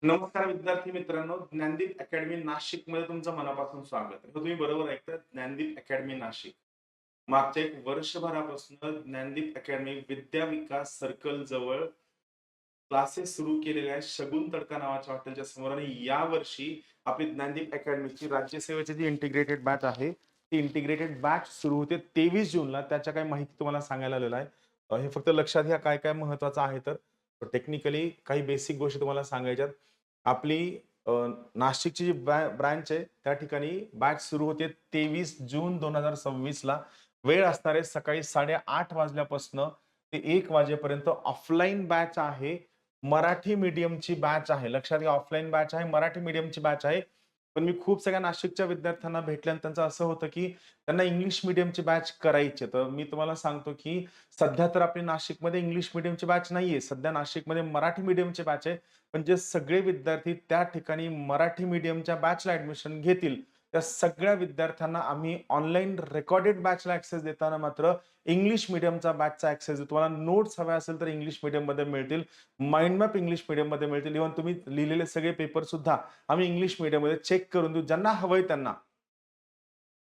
नमस्कार विद्यार्थी मित्रांनो, ज्ञानदीप अकॅडमी नाशिकमध्ये तुमचं मनापासून स्वागत आहे. तर तुम्ही बरोबर ऐकताय, ज्ञानदीप अकॅडमी नाशिक. मागच्या एक वर्षभरापासून ज्ञानदीप अकॅडमी विद्या विकास सर्कल जवळ क्लासेस सुरू केलेले आहेत. शगुन तडका नावाच्या हॉटेलच्या समोर आणि यावर्षी आपली ज्ञानदीप अकॅडमीची राज्यसेवेची जी इंटिग्रेटेड बॅच आहे, ती इंटिग्रेटेड बॅच सुरू होते 23 जूनला. त्याच्या काही माहिती तुम्हाला सांगायला आलेलं आहे. हे फक्त लक्षात घ्या काय-काय महत्त्वाचं आहे तर. टेक्निकली काही बेसिक गोष्टी तुम्हाला सांगायच्यात. आपली नाशिकची जी ब्रांच आहे त्या ठिकाणी बॅच सुरू होते 23 जून 2026 ला. वेळ असणार आहे सकाळी 8:30 वाजल्यापासून ते 1 वाजेपर्यंत. ऑफलाईन बॅच आहे. मराठी मीडियमची बॅच आहे. लक्षात घ्या, ऑफलाईन बॅच आहे, मराठी मीडियमची बॅच आहे. पण मी खूप सगळ्या नाशिकच्या विद्यार्थ्यांना भेटले आणि त्यांचं असं होतं, की त्यांना इंग्लिश मीडियमची बॅच करायची आहे. तर मी तुम्हाला सांगतो, की सध्या तर आपली नाशिकमध्ये इंग्लिश मीडियमची बॅच नाहीये. सध्या नाशिकमध्ये मराठी मीडियमची बॅच आहे. पण जे सगळे विद्यार्थी त्या ठिकाणी मराठी मीडियमच्या बॅचला ॲडमिशन घेतील, त्या सगळ्या विद्यार्थ्यांना आम्ही ऑनलाईन रेकॉर्डेड बॅचला ॲक्सेस देताना मात्र इंग्लिश मीडियमचा बॅचचा ॲक्सेस देतो. तुम्हाला नोट्स हव्या असेल तर इंग्लिश मीडियममध्ये मिळतील. माइंड मॅप इंग्लिश मीडियममध्ये मिळतील. इव्हन तुम्ही लिहिलेले सगळे पेपर सुद्धा आम्ही इंग्लिश मीडियममध्ये चेक करून देऊ. ज्यांना हवंय त्यांना.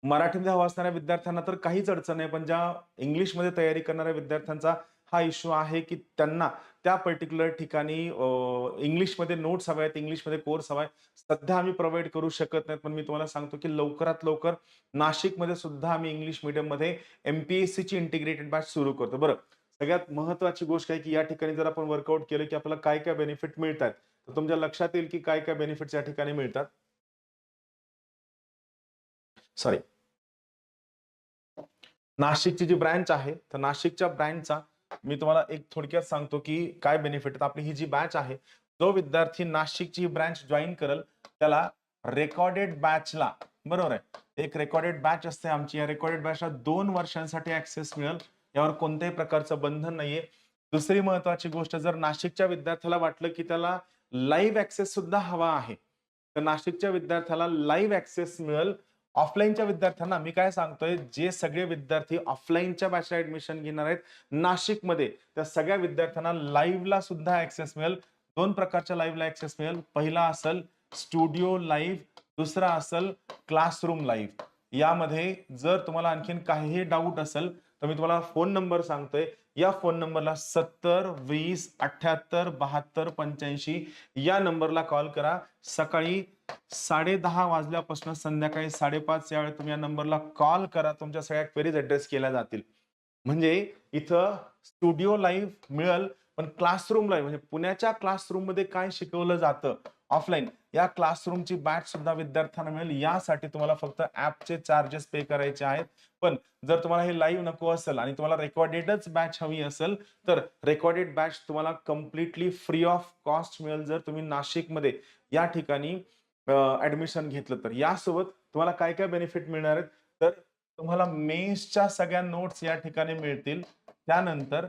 मराठीमध्ये हवं असणाऱ्या विद्यार्थ्यांना तर काहीच अडचण नाही. पण ज्या इंग्लिशमध्ये तयारी करणाऱ्या विद्यार्थ्यांचा हा इश्यू आहे, की त्यांना त्या पर्टिक्युलर ठिकाणी इंग्लिशमध्ये नोट्स हव्या आहेत, इंग्लिशमध्ये कोर्स हवा आहे. सध्या आम्ही प्रोव्हाईड करू शकत नाही. पण मी तुम्हाला सांगतो, की लवकरात लवकर नाशिकमध्ये सुद्धा आम्ही इंग्लिश मीडियममध्ये एम-पी-एस-सीची इंटिग्रेटेड बॅच सुरू करतो. बरं, सगळ्यात महत्त्वाची गोष्ट आहे, की या ठिकाणी जर आपण वर्कआउट केलं, की आपल्याला काय-काय बेनिफिट मिळतात. तर तुमच्या लक्षात येईल, की काय-काय बेनिफिट्स या ठिकाणी मिळतात. सॉरी. नाशिकची जी ब्रँच आहे, तर नाशिकच्या ब्रँचचा मी तुम्हाला एक थोडक्यात सांगतो, की काय बेनिफिट आहेत. आपली ही जी बॅच आहे, जो विद्यार्थी नाशिकची ही ब्रँच जॉइन करेल, त्याला रेकॉर्डेड बॅचला बरोबर आहे. एक रेकॉर्डेड बॅच असते आमची. या रेकॉर्डेड बॅचला 2 वर्षांसाठी ॲक्सेस मिळेल. यावर कोणत्याही प्रकारचं बंधन नाहीये. दुसरी महत्त्वाची गोष्ट, जर नाशिकच्या विद्यार्थ्याला वाटलं, की त्याला लाईव्ह ॲक्सेस सुद्धा हवा आहे, तर नाशिकच्या विद्यार्थ्याला लाईव्ह ॲक्सेस मिळेल. ऑफलाईनच्या विद्यार्थ्यांना मी काय सांगतोय, जे सगळे विद्यार्थी ऑफलाईनच्या बॅचला ॲडमिशन घेणार आहेत नाशिकमध्ये, त्या सगळ्या विद्यार्थ्यांना लाईव्हला सुद्धा ॲक्सेस मिळेल. 2 प्रकारच्या लाईव्हला ॲक्सेस मिळेल. पहिला असेल स्टुडिओ लाईव्ह, दुसरा असेल क्लासरूम लाईव्ह. यामध्ये जर तुम्हाला आणखीन काहीही डाऊट असेल, तर मी तुम्हाला फोन नंबर सांगतोय. या फोन नंबरला 70 20 78 72 85 या नंबरला कॉल करा. सकाळी 10:30 वाजल्यापासून संध्याकाळी 5:30 या वेळेत तुम्ही या नंबरला कॉल करा. तुमच्या सगळ्या क्वेरीज ॲड्रेस केल्या जातील. म्हणजे इथं स्टुडिओ लाईव्ह मिळेल, पण क्लासरूम लाईव्ह म्हणजे पुण्याच्या क्लासरूममध्ये काय शिकवलं जातं ऑफलाईन, या क्लासरूमची बॅच सुद्धा विद्यार्थ्यांना मिळेल. यासाठी तुम्हाला फक्त ॲपचे चार्जेस पे करायचे आहेत. पण जर तुम्हाला हे लाईव्ह नको असेल आणि तुम्हाला रेकॉर्डेडच बॅच हवी असेल, तर रेकॉर्डेड बॅच तुम्हाला कंप्लीटली फ्री ऑफ कॉस्ट मिळेल, जर तुम्ही नाशिकमध्ये या ठिकाणी ॲडमिशन घेतलं तर. यासोबत तुम्हाला काय-काय बेनिफिट मिळणार आहेत, तर तुम्हाला मेन्सच्या सगळ्या नोट्स या ठिकाणी मिळतील. त्यानंतर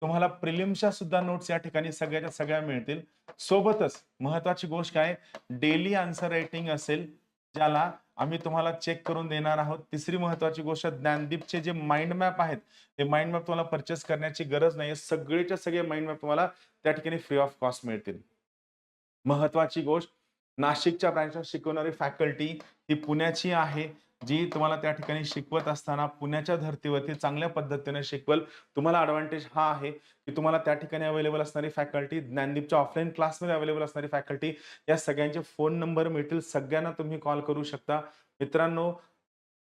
तुम्हाला प्रिलिम्सच्या सुद्धा नोट्स या ठिकाणी सगळ्याच्या सगळ्या मिळतील. सोबतच महत्त्वाची गोष्ट काय, डेली आन्सर रायटिंग असेल, ज्याला आम्ही तुम्हाला चेक करून देणार आहोत. तिसरी महत्त्वाची गोष्ट, ज्ञानदीपचे जे माइंड मॅप आहेत, ते माइंड मॅप तुम्हाला पर्चेस करण्याची गरज नाहीये. सगळेच्या सगळे माइंड मॅप तुम्हाला त्या ठिकाणी फ्री ऑफ कॉस्ट मिळतील. महत्वाची गोष्ट, नाशिकच्या ब्रँचला शिकवणारी फॅकल्टी ही पुण्याची आहे, जी तुम्हाला त्या ठिकाणी शिकवत असताना पुण्याच्या धर्तीवरती चांगल्या पद्धतीने शिकवेल. तुम्हाला एडव्हांटेज हा आहे, की तुम्हाला त्या ठिकाणी अवेलेबल असणारी फॅकल्टी, ज्ञानदीपच्या ऑफलाईन क्लासमध्ये अवेलेबल असणारी फॅकल्टी, या सगळ्यांचे फोन नंबर मिळतील. सगळ्यांना तुम्ही कॉल करू शकता. मित्रांनो,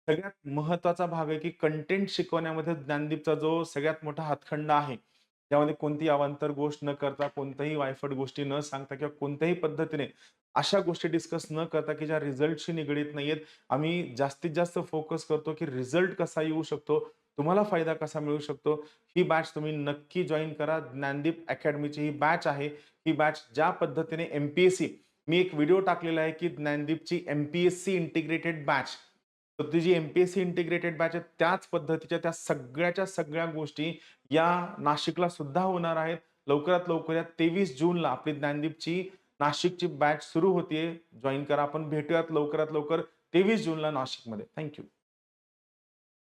सगळ्यात महत्त्वाचा भाग आहे, की कंटेंट शिकवण्यामध्ये ज्ञानदीपचा जो सगळ्यात मोठा हातखंडा आहे, त्यामध्ये कोणतीही अवांतर गोष्ट न करता, कोणत्याही वायफट गोष्टी न सांगता किंवा कोणत्याही पद्धतीने अशा गोष्टी डिस्कस न करता, की ज्या रिझल्टशी निगडीत नाहीयेत. आम्ही जास्तीत जास्त फोकस करतो, की रिझल्ट कसा येऊ शकतो, तुम्हाला फायदा कसा मिळू शकतो. ही बॅच तुम्ही नक्की जॉइन करा. ज्ञानदीप अकॅडमीची ही बॅच आहे. ही बॅच ज्या पद्धतीने मी एक व्हिडिओ टाकलेला आहे, की ज्ञानदीपची एम-पी-एस-सी इंटिग्रेटेड बॅच. तर ती जी एम-पी-एस-सी इंटिग्रेटेड बॅच आहे, त्याच पद्धतीच्या त्या सगळ्याच्या सगळ्या गोष्टी या नाशिकला सुद्धा होणार आहेत. लवकरात लवकर या 23 जूनला आपली ज्ञानदीपची नाशिकची बॅच सुरू होतीये. जॉइन करा. आपण भेटूयात लवकरात लवकर 23 जूनला नाशिकमध्ये. Thank you.